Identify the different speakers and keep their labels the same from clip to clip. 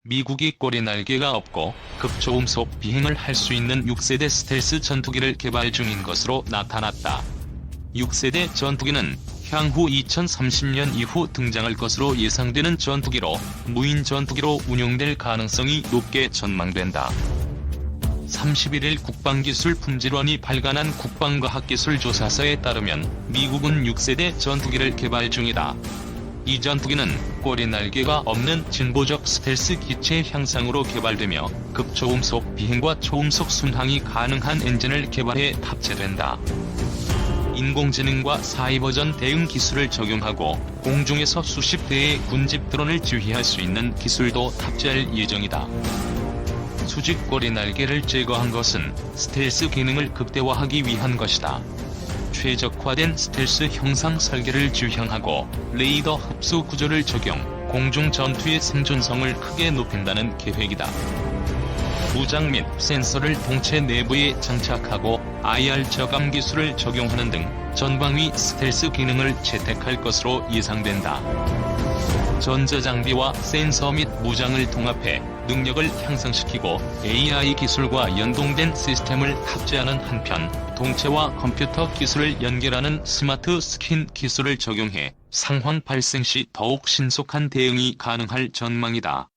Speaker 1: 미국이 꼬리 날개가 없고 급초음속 비행을 할 수 있는 6세대 스텔스 전투기를 개발 중인 것으로 나타났다. 6세대 전투기는 향후 2030년 이후 등장할 것으로 예상되는 전투기로 무인 전투기로 운용될 가능성이 높게 전망된다. 31일 국방기술품질원이 발간한 국방과학기술조사서에 따르면 미국은 6세대 전투기를 개발 중이다. 이 전투기는 꼬리 날개가 없는 진보적 스텔스 기체 형상으로 개발되며 급초음속 비행과 초음속 순항이 가능한 엔진을 개발해 탑재된다. 인공지능과 사이버전 대응 기술을 적용하고 공중에서 수십 대의 군집 드론을 지휘할 수 있는 기술도 탑재할 예정이다. 수직 꼬리 날개를 제거한 것은 스텔스 기능을 극대화하기 위한 것이다. 최적화된 스텔스 형상 설계를 주형하고 레이더 흡수 구조를 적용, 공중 전투의 생존성을 크게 높인다는 계획이다. 무장 및 센서를 동체 내부에 장착하고 IR 저감 기술을 적용하는 등 전방위 스텔스 기능을 채택할 것으로 예상된다. 전자장비와 센서 및 무장을 통합해 능력을 향상시키고 AI 기술과 연동된 시스템을 탑재하는 한편 동체와 컴퓨터 기술을 연결하는 스마트 스킨 기술을 적용해 상황 발생 시 더욱 신속한 대응이 가능할 전망이다.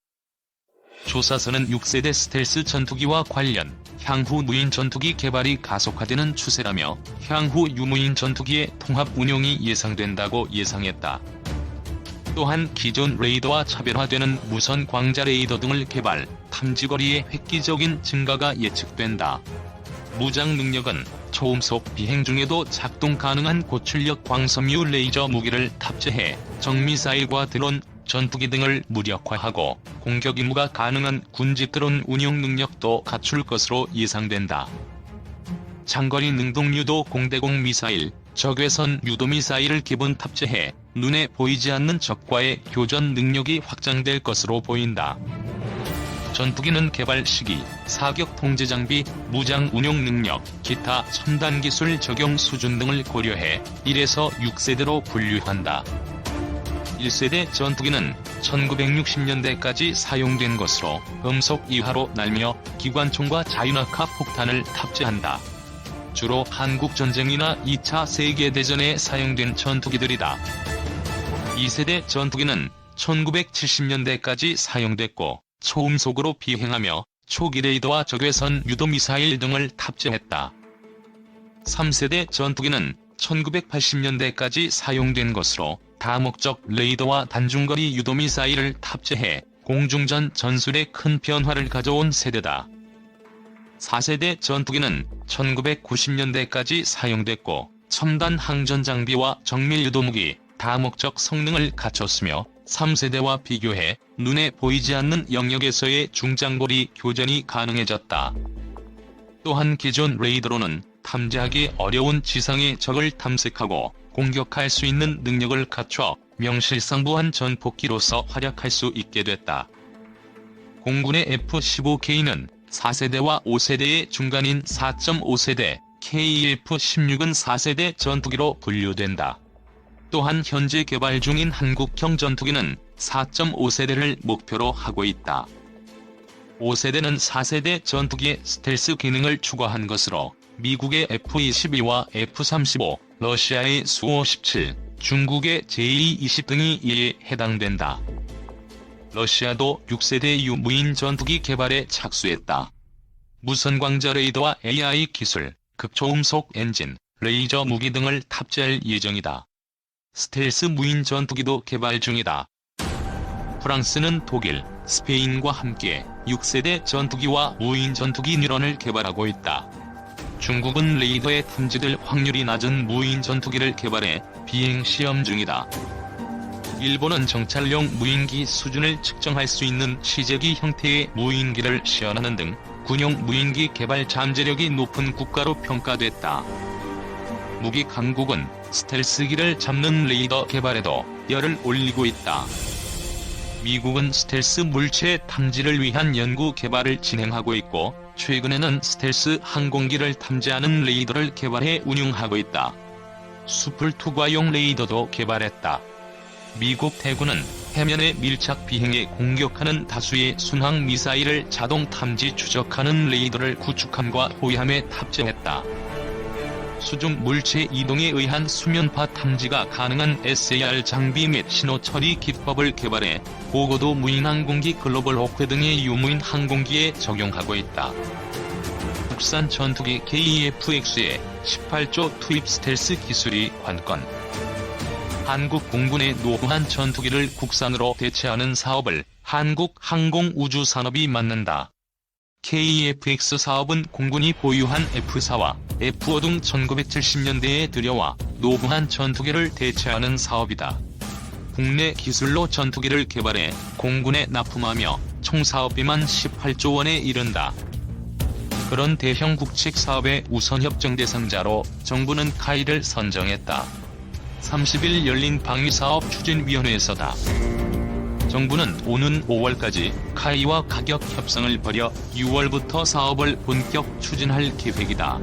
Speaker 1: 조사서는 6세대 스텔스 전투기와 관련 향후 무인 전투기 개발이 가속화되는 추세라며 향후 유무인 전투기의 통합 운용이 예상된다고 예상했다. 또한 기존 레이더와 차별화되는 무선 광자 레이더 등을 개발, 탐지거리의 획기적인 증가가 예측된다. 무장 능력은 초음속 비행 중에도 작동 가능한 고출력 광섬유 레이저 무기를 탑재해 정미사일과 드론, 전투기 등을 무력화하고 공격 임무가 가능한 군집 드론 운용 능력도 갖출 것으로 예상된다. 장거리 능동 유도 공대공 미사일, 적외선 유도 미사일을 기본 탑재해 눈에 보이지 않는 적과의 교전 능력이 확장될 것으로 보인다. 전투기는 개발 시기, 사격 통제 장비, 무장 운용 능력, 기타 첨단 기술 적용 수준 등을 고려해 1에서 6세대로 분류한다. 1세대 전투기는 1960년대까지 사용된 것으로 음속 이하로 날며 기관총과 자유낙하 폭탄을 탑재한다. 주로 한국전쟁이나 2차 세계대전에 사용된 전투기들이다. 2세대 전투기는 1970년대까지 사용됐고 초음속으로 비행하며 초기 레이더와 적외선 유도미사일 등을 탑재했다. 3세대 전투기는 1980년대까지 사용된 것으로 다목적 레이더와 단중거리 유도미사일을 탑재해 공중전 전술에 큰 변화를 가져온 세대다. 4세대 전투기는 1990년대까지 사용됐고 첨단 항전 장비와 정밀 유도무기, 다목적 성능을 갖췄으며 3세대와 비교해 눈에 보이지 않는 영역에서의 중장거리 교전이 가능해졌다. 또한 기존 레이더로는 탐지하기 어려운 지상의 적을 탐색하고 공격할 수 있는 능력을 갖춰 명실상부한 전폭기로서 활약할 수 있게 됐다. 공군의 F-15K는 4세대와 5세대의 중간인 4.5세대, KF-16은 4세대 전투기로 분류된다. 또한 현재 개발 중인 한국형 전투기는 4.5세대를 목표로 하고 있다. 5세대는 4세대 전투기의 스텔스 기능을 추가한 것으로 미국의 F-22와 F-35, 러시아의 수-57, 중국의 Je-20 등이 이에 해당된다. 러시아도 6세대 유무인 전투기 개발에 착수했다. 무선 광자 레이더와 AI 기술, 극초음속 엔진, 레이저 무기 등을 탑재할 예정이다. 스텔스 무인 전투기도 개발 중이다. 프랑스는 독일, 스페인과 함께 6세대 전투기와 무인 전투기 뉴런을 개발하고 있다. 중국은 레이더에 탐지될 확률이 낮은 무인 전투기를 개발해 비행 시험 중이다. 일본은 정찰용 무인기 수준을 측정할 수 있는 시제기 형태의 무인기를 시연하는 등 군용 무인기 개발 잠재력이 높은 국가로 평가됐다. 무기 강국은 스텔스기를 잡는 레이더 개발에도 열을 올리고 있다. 미국은 스텔스 물체 탐지를 위한 연구 개발을 진행하고 있고 최근에는 스텔스 항공기를 탐지하는 레이더를 개발해 운용하고 있다. 수풀 투과용 레이더도 개발했다. 미국 대군은 해면의 밀착 비행에 공격하는 다수의 순항 미사일을 자동 탐지 추적하는 레이더를 구축함과 호위함에 탑재했다. 수중 물체 이동에 의한 수면파 탐지가 가능한 SAR 장비 및 신호 처리 기법을 개발해 고고도 무인 항공기 글로벌 호크 등의 유무인 항공기에 적용하고 있다. 국산 전투기 KF-X의 18조 투입 스텔스 기술이 관건. 한국 공군의 노후한 전투기를 국산으로 대체하는 사업을 한국항공우주산업이 맡는다. KF-X 사업은 공군이 보유한 F-4와 F-5 등 1970년대에 들여와 노후한 전투기를 대체하는 사업이다. 국내 기술로 전투기를 개발해 공군에 납품하며 총 사업비만 18조 원에 이른다. 그런 대형 국책 사업의 우선 협정 대상자로 정부는 카이를 선정했다. 30일 열린 방위사업 추진위원회에서다. 정부는 오는 5월까지 카이와 가격 협상을 벌여 6월부터 사업을 본격 추진할 계획이다.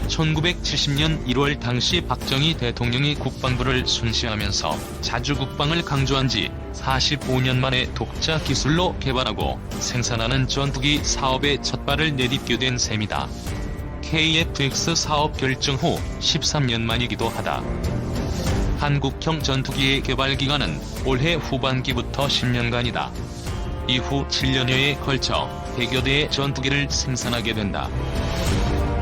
Speaker 1: 1970년 1월 당시 박정희 대통령이 국방부를 순시하면서 자주국방을 강조한 지 45년 만에 독자 기술로 개발하고 생산하는 전투기 사업에 첫발을 내딛게 된 셈이다. KF-X 사업 결정 후 13년 만이기도 하다. 한국형 전투기의 개발 기간은 올해 후반기부터 10년간이다. 이후 7년여에 걸쳐 100여 대의 전투기를 생산하게 된다.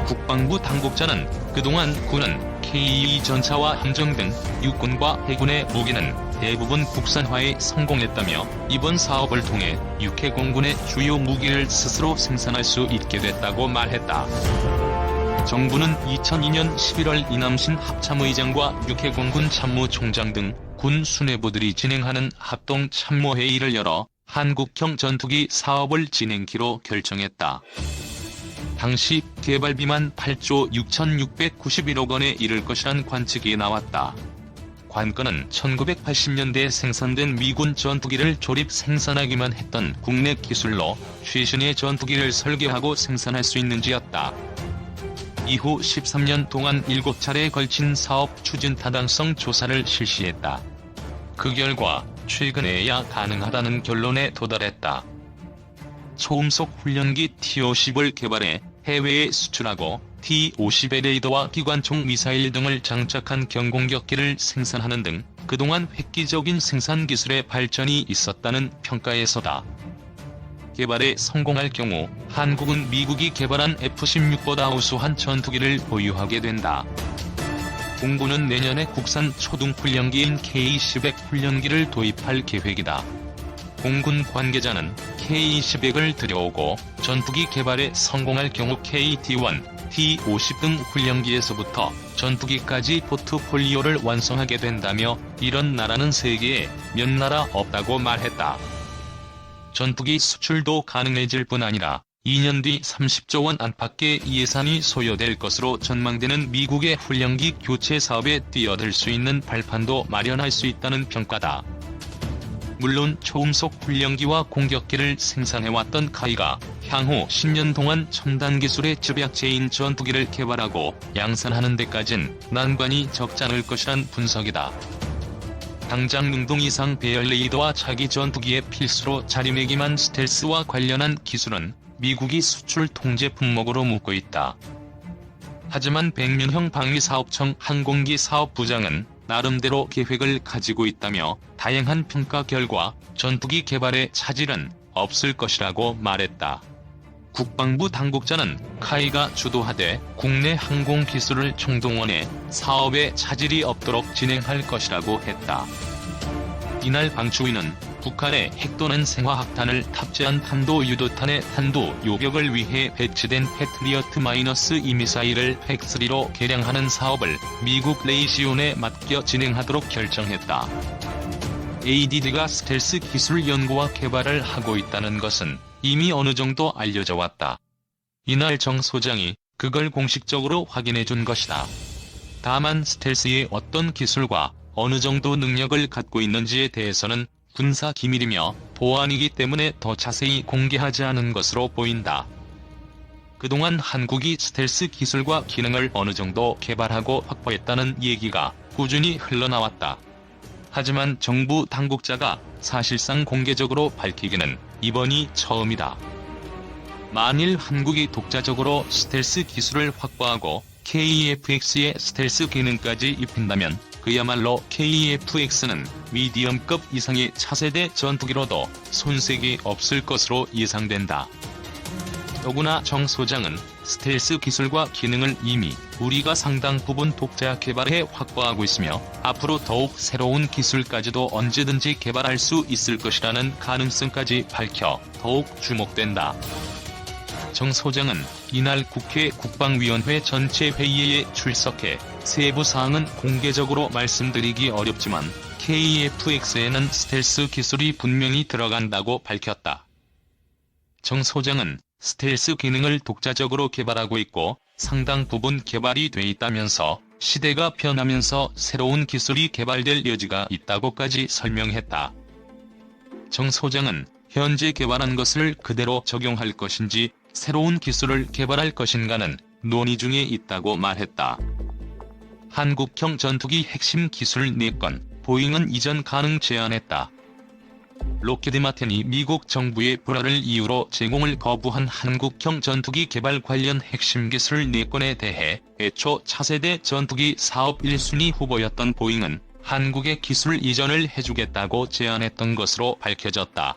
Speaker 1: 국방부 당국자는 그동안 군은 K2 전차와 함정 등 육군과 해군의 무기는 대부분 국산화에 성공했다며 이번 사업을 통해 육해공군의 주요 무기를 스스로 생산할 수 있게 됐다고 말했다. 정부는 2002년 11월 이남신 합참의장과 육해공군 참모총장 등 군 수뇌부들이 진행하는 합동 참모회의를 열어 한국형 전투기 사업을 진행키로 결정했다. 당시 개발비만 8조 6,691억 원에 이를 것이란 관측이 나왔다. 관건은 1980년대에 생산된 미군 전투기를 조립 생산하기만 했던 국내 기술로 최신의 전투기를 설계하고 생산할 수 있는지였다. 이후 13년 동안 7차례에 걸친 사업 추진 타당성 조사를 실시했다. 그 결과 최근에야 가능하다는 결론에 도달했다. 초음속 훈련기 T-50을 개발해 해외에 수출하고 T-50의 레이더와 기관총 미사일 등을 장착한 경공격기를 생산하는 등 그동안 획기적인 생산 기술의 발전이 있었다는 평가에서다. 개발에 성공할 경우 한국은 미국이 개발한 F-16보다 우수한 전투기를 보유하게 된다. 공군은 내년에 국산 초등훈련기인 K-10X 훈련기를 도입할 계획이다. 공군 관계자는 K-10X을 들여오고 전투기 개발에 성공할 경우 KT-1, T-50 등 훈련기에서부터 전투기까지 포트폴리오를 완성하게 된다며 이런 나라는 세계에 몇 나라 없다고 말했다. 전투기 수출도 가능해질 뿐 아니라 2년 뒤 30조 원 안팎의 예산이 소요될 것으로 전망되는 미국의 훈련기 교체 사업에 뛰어들 수 있는 발판도 마련할 수 있다는 평가다. 물론 초음속 훈련기와 공격기를 생산해왔던 카이가 향후 10년 동안 첨단 기술의 집약체인 전투기를 개발하고 양산하는 데까진 난관이 적지 않을 것이란 분석이다. 당장 능동 이상 배열 레이더와 차기 전투기의 필수로 자리매김한 스텔스와 관련한 기술은 미국이 수출 통제 품목으로 묻고 있다. 하지만 백년형 방위사업청 항공기 사업부장은 나름대로 계획을 가지고 있다며 다양한 평가 결과 전투기 개발에 차질은 없을 것이라고 말했다. 국방부 당국자는 카이가 주도하되 국내 항공기술을 총동원해 사업에 차질이 없도록 진행할 것이라고 했다. 이날 방추위는 북한의 핵 또는 생화학탄을 탑재한 탄도 유도탄의 탄도 요격을 위해 배치된 패트리어트-2 미사일을 팩3로 개량하는 사업을 미국 레이시온에 맡겨 진행하도록 결정했다. ADD가 스텔스 기술 연구와 개발을 하고 있다는 것은 이미 어느 정도 알려져 왔다. 이날 정 소장이 그걸 공식적으로 확인해 준 것이다. 다만 스텔스의 어떤 기술과 어느 정도 능력을 갖고 있는지에 대해서는 군사 기밀이며 보안이기 때문에 더 자세히 공개하지 않은 것으로 보인다. 그동안 한국이 스텔스 기술과 기능을 어느 정도 개발하고 확보했다는 얘기가 꾸준히 흘러나왔다. 하지만 정부 당국자가 사실상 공개적으로 밝히기는 이번이 처음이다. 만일 한국이 독자적으로 스텔스 기술을 확보하고 KF-X의 스텔스 기능까지 입힌다면 그야말로 KF-X는 미디엄급 이상의 차세대 전투기로도 손색이 없을 것으로 예상된다. 더구나 정 소장은 스텔스 기술과 기능을 이미 우리가 상당 부분 독자 개발해 확보하고 있으며 앞으로 더욱 새로운 기술까지도 언제든지 개발할 수 있을 것이라는 가능성까지 밝혀 더욱 주목된다. 정 소장은 이날 국회 국방위원회 전체 회의에 출석해 세부 사항은 공개적으로 말씀드리기 어렵지만 KF-X에는 스텔스 기술이 분명히 들어간다고 밝혔다. 정 소장은 스텔스 기능을 독자적으로 개발하고 있고 상당 부분 개발이 돼 있다면서 시대가 변하면서 새로운 기술이 개발될 여지가 있다고까지 설명했다. 정 소장은 현재 개발한 것을 그대로 적용할 것인지 새로운 기술을 개발할 것인가는 논의 중에 있다고 말했다. 한국형 전투기 핵심 기술 4건, 보잉은 이전 가능 제안했다. 록히드 마틴이 미국 정부의 불화를 이유로 제공을 거부한 한국형 전투기 개발 관련 핵심 기술 4건에 대해 애초 차세대 전투기 사업 1순위 후보였던 보잉은 한국의 기술 이전을 해주겠다고 제안했던 것으로 밝혀졌다.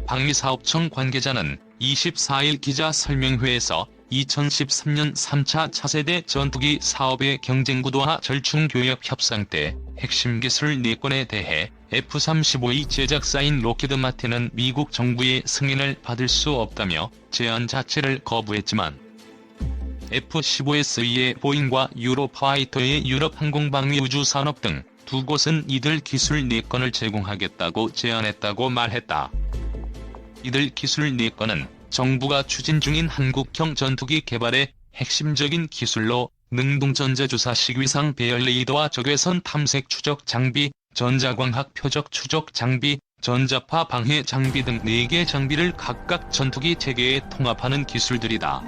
Speaker 1: 방위사업청 관계자는 24일 기자 설명회에서 2013년 3차 차세대 전투기 사업의 경쟁구도화 절충교역 협상 때 핵심 기술 4건에 대해 F-35의 제작사인 록히드 마틴은 미국 정부의 승인을 받을 수 없다며 제안 자체를 거부했지만 F-15S의 보잉과 유로파이터의 유럽항공방위우주산업 등 두 곳은 이들 기술 4건을 제공하겠다고 제안했다고 말했다. 이들 기술 4건은 정부가 추진 중인 한국형 전투기 개발의 핵심적인 기술로 능동전자주사식 위상 배열 레이더와 적외선 탐색 추적 장비, 전자광학 표적 추적 장비, 전자파 방해 장비 등 4개 장비를 각각 전투기 체계에 통합하는 기술들이다.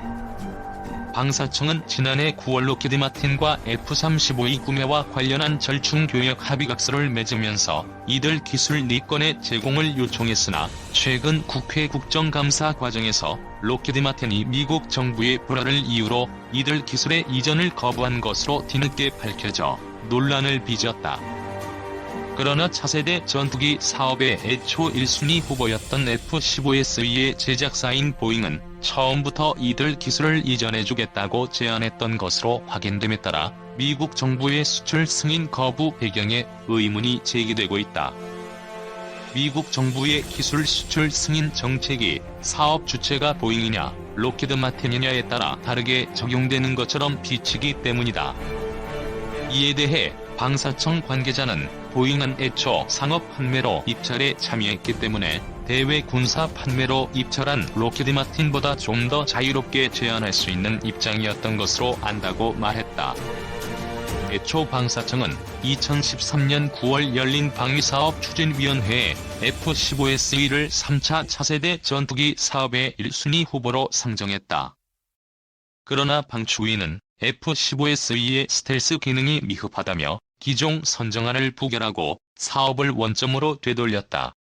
Speaker 1: 방사청은 지난해 9월 록히드 마틴과 F-35의 구매와 관련한 절충교역 합의각서를 맺으면서 이들 기술 4건의 제공을 요청했으나 최근 국회 국정감사 과정에서 록히드 마틴이 미국 정부의 불화를 이유로 이들 기술의 이전을 거부한 것으로 뒤늦게 밝혀져 논란을 빚었다. 그러나 차세대 전투기 사업의 애초 1순위 후보였던 F-15S의 제작사인 보잉은 처음부터 이들 기술을 이전해주겠다고 제안했던 것으로 확인됨에 따라 미국 정부의 수출 승인 거부 배경에 의문이 제기되고 있다. 미국 정부의 기술 수출 승인 정책이 사업 주체가 보잉이냐 록히드 마틴이냐에 따라 다르게 적용되는 것처럼 비치기 때문이다. 이에 대해 방사청 관계자는 보잉은 애초 상업 판매로 입찰에 참여했기 때문에 대외 군사 판매로 입찰한 록히드 마틴보다 좀 더 자유롭게 제안할 수 있는 입장이었던 것으로 안다고 말했다. 애초 방사청은 2013년 9월 열린 방위사업 추진위원회에 F-15S를 3차 차세대 전투기 사업의 1순위 후보로 상정했다. 그러나 방추위는 F-15S의 스텔스 기능이 미흡하다며 기종 선정안을 부결하고 사업을 원점으로 되돌렸다.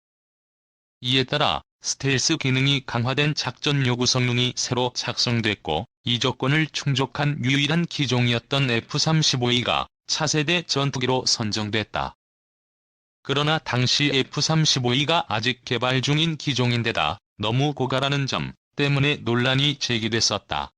Speaker 1: 이에 따라 스텔스 기능이 강화된 작전 요구 성능이 새로 작성됐고 이 조건을 충족한 유일한 기종이었던 F-35E가 차세대 전투기로 선정됐다. 그러나 당시 F-35E가 아직 개발 중인 기종인데다 너무 고가라는 점 때문에 논란이 제기됐었다.